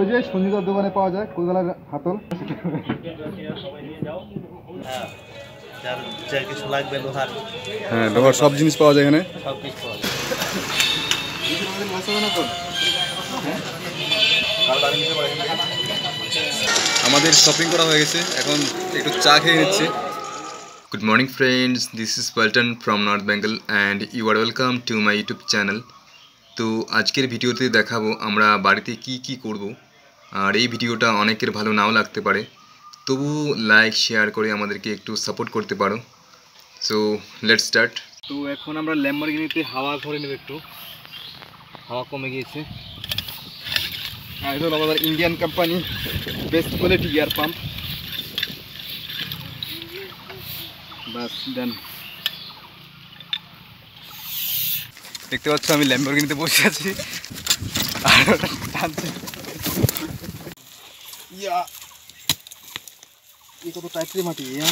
ওই যে সঞ্জিতার দোকানে পাওয়া যায় কোলগালার হাতল। হ্যাঁ, লোহার সব জিনিস পাওয়া যায় এখানে। আমাদের শপিং করা হয়ে গেছে, এখন একটু চা খেয়ে নিচ্ছি। Good morning friends, this is Paltan from North Bengal and you are welcome to my YouTube channel. তো আজকের ভিডিওতে দেখাবো আমরা বাড়িতে কি কি করব, আর এই ভিডিওটা অনেকের ভালো নাও লাগতে পারে, তবু লাইক শেয়ার করে আমাদেরকে একটু সাপোর্ট করতে পারো। So let's start. তো এখন আমরা ল্যাম্বরগিনিতে হাওয়া ভরে নেব, একটু হাওয়া কমে গিয়েছে। আর এটা হলো আমাদের Indian company best quality air pump. বাস ডান। দেখতে পাচ্ছ আমি ল্যাম্বরগিনিতে বসে আছি আর টানছে। ইয়া এই কত টাইট রে মাটি। ইয়া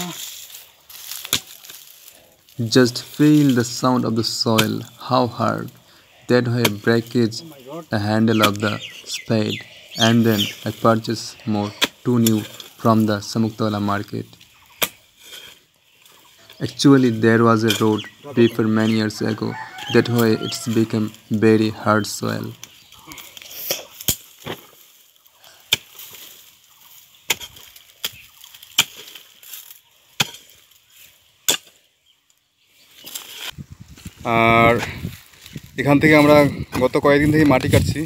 Just feel the sound of the soil, how hard. That way I breakage the handle of the spade, and then I purchase more, two new from the Samuktala market. Actually there was a road before many years ago, that way it's become very hard soil. আর এখান থেকে আমরা গত কয়েকদিন থেকে মাটি কাটছি,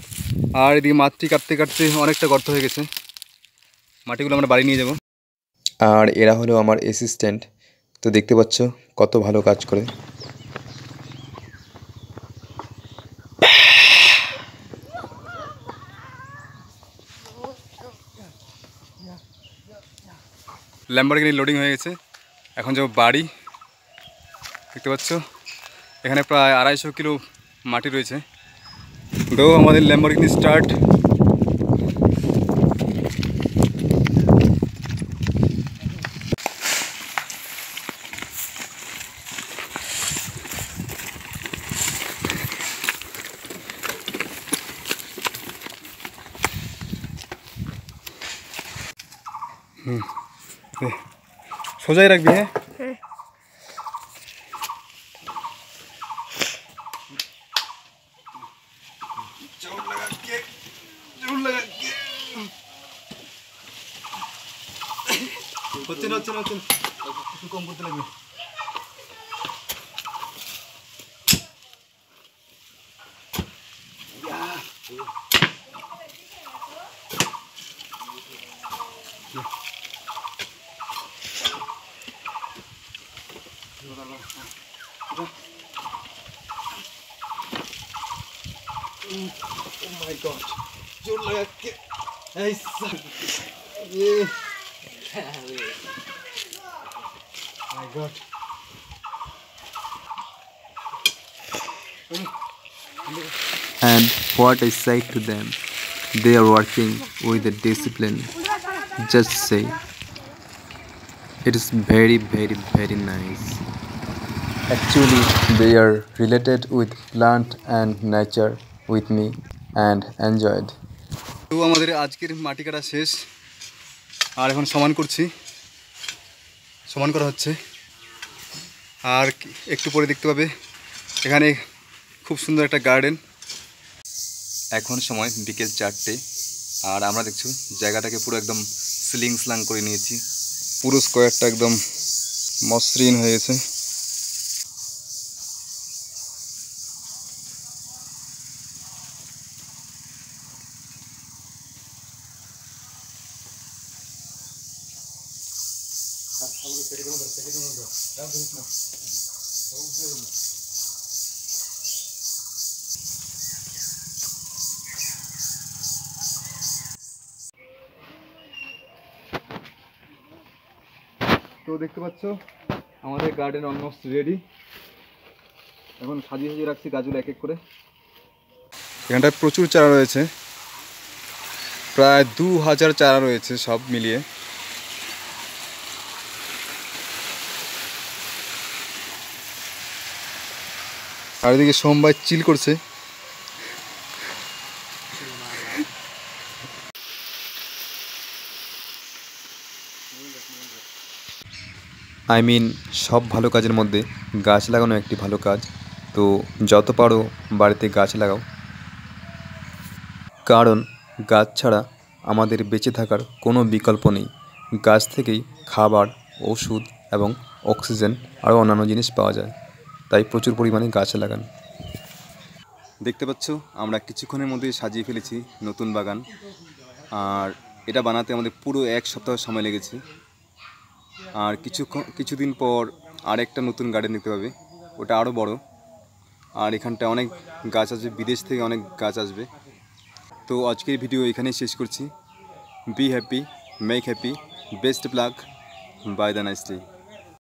আর এদিকে মাটি কাটতে কাটতে অনেকটা গর্ত হয়ে গেছে। মাটিগুলো আমরা বাড়ি নিয়ে যাব। আর এরা হলো আমার অ্যাসিস্ট্যান্ট, তো দেখতে পাচ্ছ কত ভালো কাজ করে। ল্যাম্বরগিনি লোডিং হয়ে গেছে, এখন যাব বাড়ি। দেখতে পাচ্ছ এখানে প্রায় 250 কিলো মাটি রয়েছে। তো আমাদের ল্যাম্বরগিনি স্টার্ট। সোজাই রাখবি। হ্যাঁ হচ্ছে না হচ্ছে না হচ্ছে না, একটু কম করতে লাগবে। Oh my God, जोर लगा के ऐसा ये my God. And what I say to them, they are working with the discipline. Just say, it is very very very nice. Actually they are related with plant and nature with me and enjoyed. তো আমাদের আজকের মাটি কাটা শেষ, আর এখন সমান করছি, সমান করা হচ্ছে। আর একটু পরে দেখতে পাবে এখানে খুব সুন্দর একটা গার্ডেন। এখন সময় বিকেল 4টে, আর আমরা দেখছো জায়গাটাকে পুরো একদম সিলিং স্লাং করে নিয়েছি। পুরো স্কোয়ারটা একদম মসৃণ হয়ে গেছে। তো দেখতে পাচ্ছ আমাদের গার্ডেন অলমোস্ট রেডি। এখন সাজিয়ে সাজিয়ে রাখছি গাছগুলো এক এক করে। এখানটায় প্রচুর চারা রয়েছে, প্রায় 2000 চারা রয়েছে সব মিলিয়ে। আর এদিকে সোমবার চিল করছে। সব ভালো কাজের মধ্যে গাছ লাগানো একটি ভালো কাজ। তো যত পারো বাড়িতে গাছ লাগাও, কারণ গাছ ছাড়া আমাদের বেঁচে থাকার কোনো বিকল্প নেই। গাছ থেকেই খাবার, ওষুধ এবং অক্সিজেন আরও অন্যান্য জিনিস পাওয়া যায়। তাই প্রচুর পরিমাণে গাছ লাগান। দেখতে পাচ্ছ আমরা কিছুক্ষণের মধ্যে সাজিয়ে ফেলেছি নতুন বাগান। আর এটা বানাতে আমাদের পুরো 1 সপ্তাহ সময় লেগেছে। আর কিছুদিন পর আরেকটা নতুন গার্ডেন দেখতে পাবে, ওটা আরও বড়। আর এখানটা অনেক গাছ আসবে, বিদেশ থেকে অনেক গাছ আসবে। তো আজকের ভিডিও এখানেই শেষ করছি। Be happy, make happy, best of luck, bye the nice day.